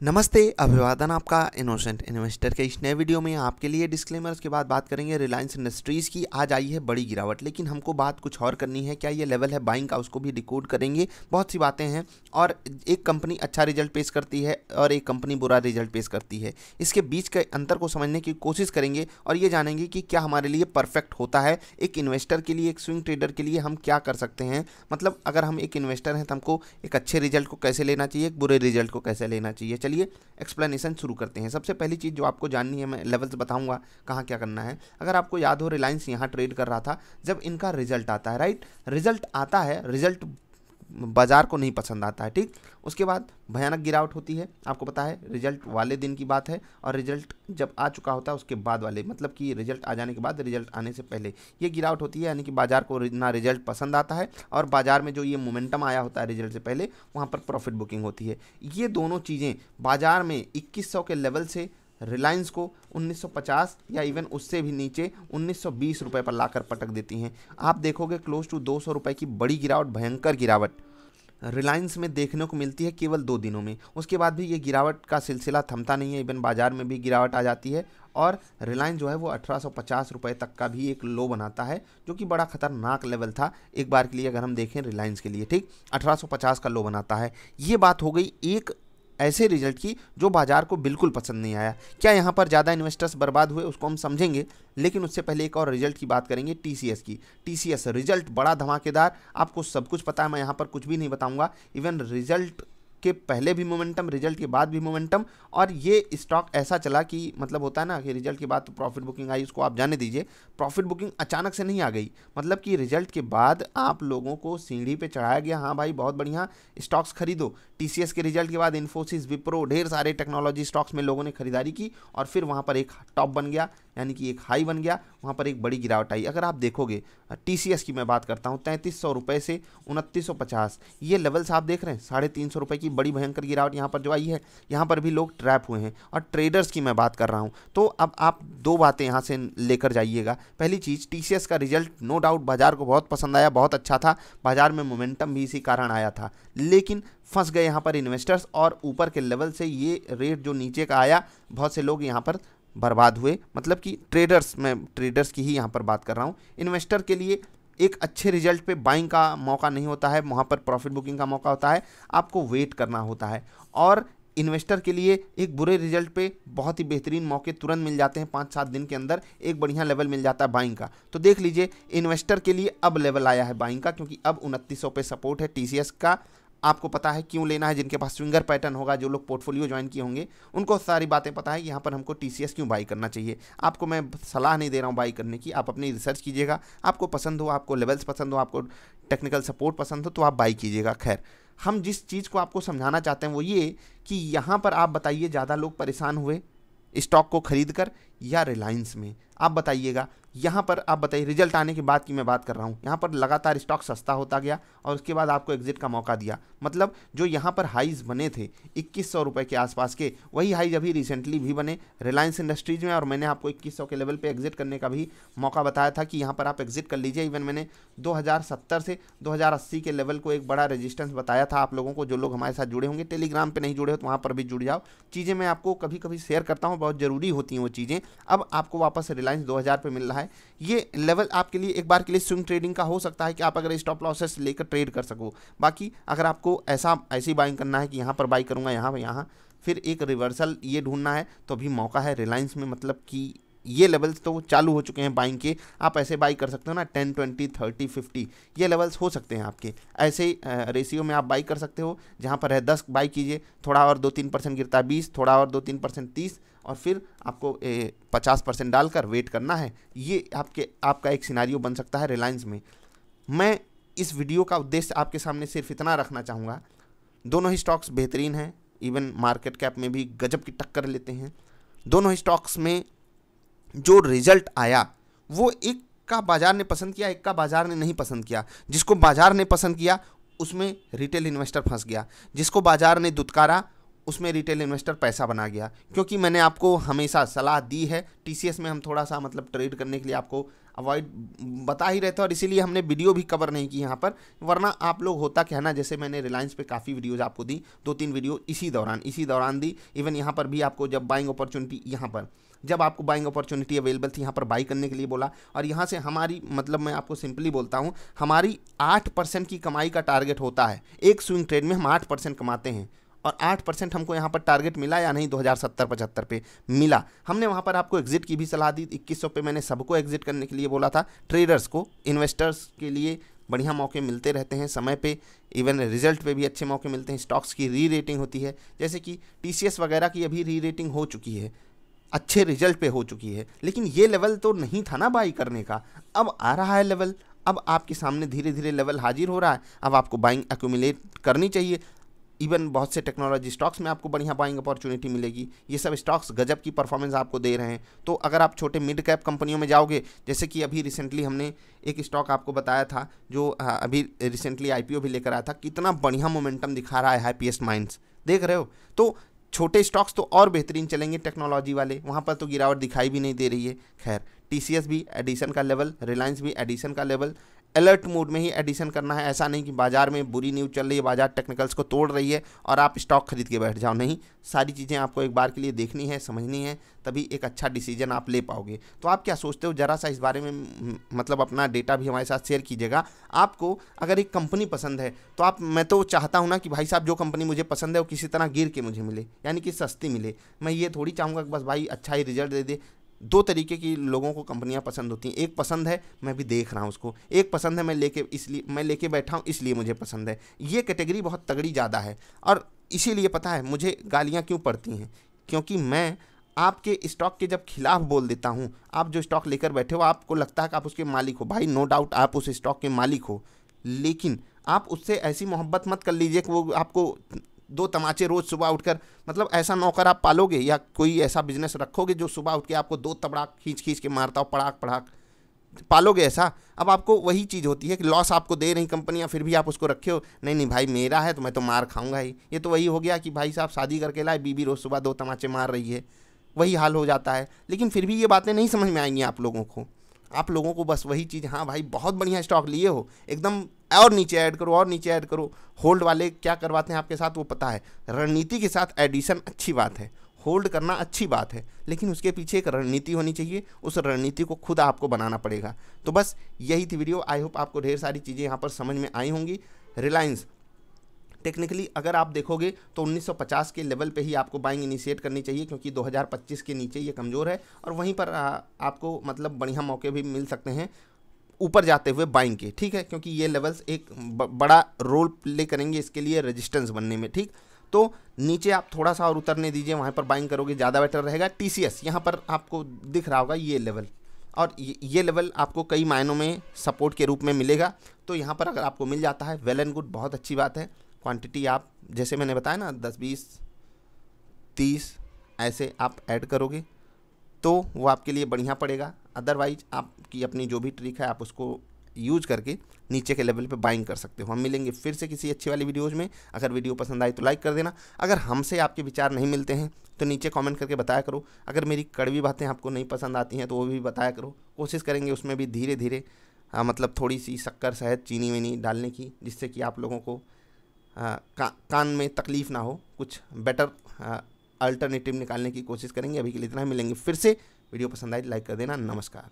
नमस्ते, अभिवादन आपका इनोसेंट इन्वेस्टर के इस नए वीडियो में आपके लिए डिस्क्लेमर्स के बाद बात करेंगे रिलायंस इंडस्ट्रीज़ की। आज आई है बड़ी गिरावट, लेकिन हमको बात कुछ और करनी है। क्या ये लेवल है बाइंग का, उसको भी डिकोड करेंगे। बहुत सी बातें हैं और एक कंपनी अच्छा रिजल्ट पेश करती है और एक कंपनी बुरा रिजल्ट पेश करती है। इसके बीच के अंतर को समझने की कोशिश करेंगे और ये जानेंगे कि क्या हमारे लिए परफेक्ट होता है। एक इन्वेस्टर के लिए, एक स्विंग ट्रेडर के लिए हम क्या कर सकते हैं। मतलब अगर हम एक इन्वेस्टर हैं तो हमको एक अच्छे रिजल्ट को कैसे लेना चाहिए, एक बुरे रिजल्ट को कैसे लेना चाहिए। चलिए एक्सप्लेनेशन शुरू करते हैं। सबसे पहली चीज़ जो आपको जाननी है, मैं लेवल्स बताऊंगा कहाँ क्या करना है। अगर आपको याद हो, रिलायंस यहाँ ट्रेड कर रहा था जब इनका रिजल्ट आता है, राइट। रिजल्ट आता है, रिजल्ट बाजार को नहीं पसंद आता है, ठीक। उसके बाद भयानक गिरावट होती है। आपको पता है रिजल्ट वाले दिन की बात है और रिजल्ट जब आ चुका होता है उसके बाद वाले, मतलब कि रिजल्ट आ जाने के बाद, रिजल्ट आने से पहले ये गिरावट होती है। यानी कि बाजार को ना रिजल्ट पसंद आता है और बाजार में जो ये मोमेंटम आया होता है रिजल्ट से पहले, वहाँ पर प्रॉफिट बुकिंग होती है। ये दोनों चीज़ें बाजार में 2100 के लेवल से रिलायंस को 1950 या इवन उससे भी नीचे 1920 रुपये पर लाकर पटक देती हैं। आप देखोगे क्लोज टू 200 रुपये की बड़ी गिरावट, भयंकर गिरावट रिलायंस में देखने को मिलती है केवल 2 दिनों में। उसके बाद भी ये गिरावट का सिलसिला थमता नहीं है, इवन बाजार में भी गिरावट आ जाती है और रिलायंस जो है वो 1850 रुपये तक का भी एक लो बनाता है, जो कि बड़ा खतरनाक लेवल था एक बार के लिए अगर हम देखें रिलायंस के लिए, ठीक। 1850 का लो बनाता है। ये बात हो गई एक ऐसे रिजल्ट की जो बाजार को बिल्कुल पसंद नहीं आया। क्या यहाँ पर ज़्यादा इन्वेस्टर्स बर्बाद हुए, उसको हम समझेंगे, लेकिन उससे पहले एक और रिजल्ट की बात करेंगे, टीसीएस की। टीसीएस रिजल्ट बड़ा धमाकेदार, आपको सब कुछ पता है, मैं यहाँ पर कुछ भी नहीं बताऊँगा। इवन रिजल्ट के पहले भी मोमेंटम, रिजल्ट के बाद भी मोमेंटम, और ये स्टॉक ऐसा चला कि मतलब होता है ना कि रिजल्ट के बाद तो प्रॉफिट बुकिंग आई, उसको आप जाने दीजिए। प्रॉफिट बुकिंग अचानक से नहीं आ गई, मतलब कि रिजल्ट के बाद आप लोगों को सीढ़ी पे चढ़ाया गया, हाँ भाई बहुत बढ़िया स्टॉक्स खरीदो। टीसीएस के रिजल्ट के बाद इन्फोसिस, विप्रो, ढेर सारे टेक्नोलॉजी स्टॉक्स में लोगों ने खरीदारी की और फिर वहाँ पर एक टॉप बन गया, यानी कि एक हाई बन गया, वहाँ पर एक बड़ी गिरावट आई। अगर आप देखोगे टीसीएस की मैं बात करता हूँ, 3300 रुपये से 2950, ये लेवल्स आप देख रहे हैं, 350 रुपये की बड़ी भयंकर गिरावट यहाँ पर जो आई है। यहाँ पर भी लोग ट्रैप हुए हैं और ट्रेडर्स की मैं बात कर रहा हूँ। तो अब आप दो बातें यहाँ से लेकर जाइएगा। पहली चीज़, टीसीएस का रिजल्ट नो डाउट बाजार को बहुत पसंद आया, बहुत अच्छा था, बाजार में मोमेंटम भी इसी कारण आया था, लेकिन फंस गए यहाँ पर इन्वेस्टर्स और ऊपर के लेवल से ये रेट जो नीचे का आया, बहुत से लोग यहाँ पर बर्बाद हुए। मतलब कि ट्रेडर्स, मैं ट्रेडर्स की ही यहाँ पर बात कर रहा हूँ। इन्वेस्टर के लिए एक अच्छे रिजल्ट पे बाइंग का मौका नहीं होता है, वहाँ पर प्रॉफिट बुकिंग का मौका होता है, आपको वेट करना होता है। और इन्वेस्टर के लिए एक बुरे रिजल्ट पे बहुत ही बेहतरीन मौके तुरंत मिल जाते हैं, 5-7 दिन के अंदर एक बढ़िया लेवल मिल जाता है बाइंग का। तो देख लीजिए इन्वेस्टर के लिए अब लेवल आया है बाइंग का, क्योंकि अब 2900 पे सपोर्ट है टीसीएस का। आपको पता है क्यों लेना है, जिनके पास स्विंगर पैटर्न होगा, जो लोग पोर्टफोलियो ज्वाइन किए होंगे, उनको सारी बातें पता है यहाँ पर हमको टीसीएस क्यों बाई करना चाहिए। आपको मैं सलाह नहीं दे रहा हूँ बाई करने की, आप अपनी रिसर्च कीजिएगा, आपको पसंद हो, आपको लेवल्स पसंद हो, आपको टेक्निकल सपोर्ट पसंद हो तो आप बाई कीजिएगा। खैर, हम जिस चीज़ को आपको समझाना चाहते हैं वो ये कि यहाँ पर आप बताइए ज़्यादा लोग परेशान हुए स्टॉक को खरीद कर या रिलायंस में, आप बताइएगा। यहाँ पर आप बताइए, रिजल्ट आने के बाद की मैं बात कर रहा हूँ। यहाँ पर लगातार स्टॉक सस्ता होता गया और उसके बाद आपको एग्जिट का मौका दिया। मतलब जो यहाँ पर हाईज बने थे 2100 रुपये के आसपास के, वही हाईज अभी रिसेंटली भी बने रिलायंस इंडस्ट्रीज में, और मैंने आपको 2100 के लेवल पे एग्जिट करने का भी मौका बताया था कि यहाँ पर आप एग्जिट कर लीजिए। इवन मैंने 2070 से 2080 के लेवल को एक बड़ा रेजिस्टेंस बताया था आप लोगों को। जो लोग हमारे साथ जुड़े होंगे, टेलीग्राम पर नहीं जुड़े हो तो वहाँ पर भी जुड़ जाओ। चीज़ें मैं आपको कभी कभी शेयर करता हूँ, बहुत ज़रूरी होती हैं वो चीज़ें। अब आपको वापस रिलायंस 2000 पे मिल रहा है। ये लेवल आपके लिए एक बार के लिए स्विंग ट्रेडिंग का हो सकता है कि आप अगर स्टॉप लॉसेस लेकर ट्रेड कर सको। बाकी अगर आपको ऐसी बाइंग करना है कि यहाँ पर बाई करूँगा, यहाँ फिर एक रिवर्सल ये ढूंढना है, तो भी मौका है रिलायंस में। मतलब कि ये लेवल्स तो चालू हो चुके हैं बाइंग के, आप ऐसे बाई कर सकते हो ना, 10, 20, 30, 50 ये लेवल्स हो सकते हैं आपके। ऐसे रेशियो में आप बाई कर सकते हो, जहाँ पर है 10 बाई कीजिए, थोड़ा और 2-3% गिरता है 20, थोड़ा और 2-3% 30, और फिर आपको 50% डालकर वेट करना है। ये आपका एक सिनारियो बन सकता है रिलायंस में। मैं इस वीडियो का उद्देश्य आपके सामने सिर्फ इतना रखना चाहूँगा, दोनों ही स्टॉक्स बेहतरीन हैं, इवन मार्केट कैप में भी गजब की टक्कर लेते हैं। दोनों ही स्टॉक्स में जो रिजल्ट आया वो एक का बाजार ने पसंद किया, एक का बाजार ने नहीं पसंद किया। जिसको बाजार ने पसंद किया उसमें रिटेल इन्वेस्टर फंस गया, जिसको बाजार ने दुत्कारा उसमें रिटेल इन्वेस्टर पैसा बना गया, क्योंकि मैंने आपको हमेशा सलाह दी है। टीसीएस में हम थोड़ा सा मतलब ट्रेड करने के लिए आपको अवॉइड बता ही रहते हैं, और इसीलिए हमने वीडियो भी कवर नहीं की यहाँ पर, वरना आप लोग होता क्या है ना, जैसे मैंने रिलायंस पे काफ़ी वीडियोज़ आपको दी, 2-3 वीडियो इसी दौरान दी। इवन यहाँ पर भी आपको जब बाइंग अपॉर्चुनिटी, यहाँ पर जब आपको बाइंग अपॉर्चुनिटी अवेलेबल थी, यहाँ पर बाई करने के लिए बोला, और यहाँ से हमारी मतलब मैं आपको सिंपली बोलता हूँ, हमारी 8% की कमाई का टारगेट होता है। एक स्विंग ट्रेड में हम 8% कमाते हैं, और 8% हमको यहाँ पर टारगेट मिला या नहीं 2070-75 पे मिला। हमने वहाँ पर आपको एग्जिट की भी सलाह दी, 2100 पे मैंने सबको एग्जिट करने के लिए बोला था। ट्रेडर्स को, इन्वेस्टर्स के लिए बढ़िया मौके मिलते रहते हैं समय पे, इवन रिजल्ट पे भी अच्छे मौके मिलते हैं। स्टॉक्स की री रेटिंग होती है, जैसे कि टीसीएस वगैरह की अभी री रेटिंग हो चुकी है, अच्छे रिजल्ट पे हो चुकी है, लेकिन ये लेवल तो नहीं था ना बाई करने का। अब आ रहा है लेवल, अब आपके सामने धीरे धीरे लेवल हाजिर हो रहा है, अब आपको बाइंग एक्यूमुलेट करनी चाहिए। इवन बहुत से टेक्नोलॉजी स्टॉक्स में आपको बढ़िया बाइंग अपॉर्चुनिटी मिलेगी। ये सब स्टॉक्स गजब की परफॉर्मेंस आपको दे रहे हैं। तो अगर आप छोटे मिड कैप कंपनियों में जाओगे, जैसे कि अभी रिसेंटली हमने एक स्टॉक आपको बताया था जो अभी रिसेंटली आईपीओ भी लेकर आया था, कितना बढ़िया मोमेंटम दिखा रहा है हैप्पीएस्ट माइंड्स, देख रहे हो। तो छोटे स्टॉक्स तो और बेहतरीन चलेंगे टेक्नोलॉजी वाले, वहाँ पर तो गिरावट दिखाई भी नहीं दे रही है। खैर, टीसीएस भी एडिशन का लेवल, रिलायंस भी एडिशन का लेवल, अलर्ट मोड में ही एडिशन करना है। ऐसा नहीं कि बाजार में बुरी न्यूज़ चल रही है, बाजार टेक्निकल्स को तोड़ रही है और आप स्टॉक खरीद के बैठ जाओ, नहीं। सारी चीज़ें आपको एक बार के लिए देखनी है, समझनी है, तभी एक अच्छा डिसीजन आप ले पाओगे। तो आप क्या सोचते हो, ज़रा सा इस बारे में मतलब अपना डेटा भी हमारे साथ शेयर कीजिएगा। आपको अगर एक कंपनी पसंद है तो मैं तो चाहता हूँ ना कि भाई साहब जो कंपनी मुझे पसंद है वो किसी तरह गिर के मुझे मिले, यानी कि सस्ती मिले। मैं ये थोड़ी चाहूँगा कि बस भाई अच्छा ही रिजल्ट दे दे। दो तरीके की लोगों को कंपनियां पसंद होती हैं, एक पसंद है मैं भी देख रहा हूं उसको, एक पसंद है मैं लेके बैठा हूं इसलिए मुझे पसंद है। ये कैटेगरी बहुत तगड़ी ज़्यादा है, और इसीलिए पता है मुझे गालियां क्यों पड़ती हैं, क्योंकि मैं आपके स्टॉक के जब खिलाफ बोल देता हूं। आप जो स्टॉक लेकर बैठे हो, आपको लगता है कि आप उसके मालिक हो, भाई नो डाउट आप उस स्टॉक के मालिक हो, लेकिन आप उससे ऐसी मोहब्बत मत कर लीजिए कि वो आपको 2 तमाचे रोज़ सुबह उठकर, मतलब ऐसा नौकर आप पालोगे या कोई ऐसा बिजनेस रखोगे जो सुबह उठ के आपको 2 तबड़ाक खींच खींच के मारता हो, पड़ाक पड़ाक, पालोगे ऐसा? अब आपको वही चीज़ होती है कि लॉस आपको दे रही कंपनियां, फिर भी आप उसको रखे हो, नहीं नहीं भाई मेरा है तो मैं तो मार खाऊंगा ही। ये तो वही हो गया कि भाई साहब शादी करके लाए, बीबी रोज़ सुबह 2 तमाचे मार रही है, वही हाल हो जाता है। लेकिन फिर भी ये बातें नहीं समझ में आएंगी आप लोगों को। आप लोगों को बस वही चीज़, हाँ भाई बहुत बढ़िया स्टॉक लिए हो, एकदम और नीचे ऐड करो और नीचे ऐड करो। होल्ड वाले क्या करवाते हैं आपके साथ वो पता है। रणनीति के साथ एडिशन अच्छी बात है, होल्ड करना अच्छी बात है, लेकिन उसके पीछे एक रणनीति होनी चाहिए, उस रणनीति को खुद आपको बनाना पड़ेगा। तो बस यही थी वीडियो। आई होप आपको ढेर सारी चीज़ें यहाँ पर समझ में आई होंगी। रिलायंस टेक्निकली अगर आप देखोगे तो 1950 के लेवल पे ही आपको बाइंग इनिशिएट करनी चाहिए, क्योंकि 2025 के नीचे ये कमज़ोर है, और वहीं पर आपको मतलब बढ़िया मौके भी मिल सकते हैं ऊपर जाते हुए बाइंग के, ठीक है, क्योंकि ये लेवल्स एक बड़ा रोल प्ले करेंगे इसके लिए रेजिस्टेंस बनने में, ठीक। तो नीचे आप थोड़ा सा और उतरने दीजिए, वहाँ पर बाइंग करोगे ज़्यादा बेटर रहेगा। टीसीएस यहाँ पर आपको दिख रहा होगा ये लेवल, और ये लेवल आपको कई मायनों में सपोर्ट के रूप में मिलेगा। तो यहाँ पर अगर आपको मिल जाता है वेल एंड गुड, बहुत अच्छी बात है। क्वांटिटी आप जैसे मैंने बताया ना 10, 20, 30 ऐसे आप ऐड करोगे तो वो आपके लिए बढ़िया पड़ेगा। अदरवाइज आपकी अपनी जो भी ट्रिक है आप उसको यूज करके नीचे के लेवल पे बाइंग कर सकते हो। हम मिलेंगे फिर से किसी अच्छी वाली वीडियोज़ में। अगर वीडियो पसंद आई तो लाइक कर देना। अगर हमसे आपके विचार नहीं मिलते हैं तो नीचे कमेंट करके बताया करो। अगर मेरी कड़वी बातें आपको नहीं पसंद आती हैं तो वो भी बताया करो। कोशिश करेंगे उसमें भी धीरे धीरे मतलब थोड़ी सी शक्कर, शहद, चीनी वीनी डालने की, जिससे कि आप लोगों को कान में तकलीफ़ ना हो। कुछ बेटर अल्टरनेटिव निकालने की कोशिश करेंगे। अभी के लिए इतना ही, मिलेंगे फिर से। वीडियो पसंद आई लाइक कर देना। नमस्कार।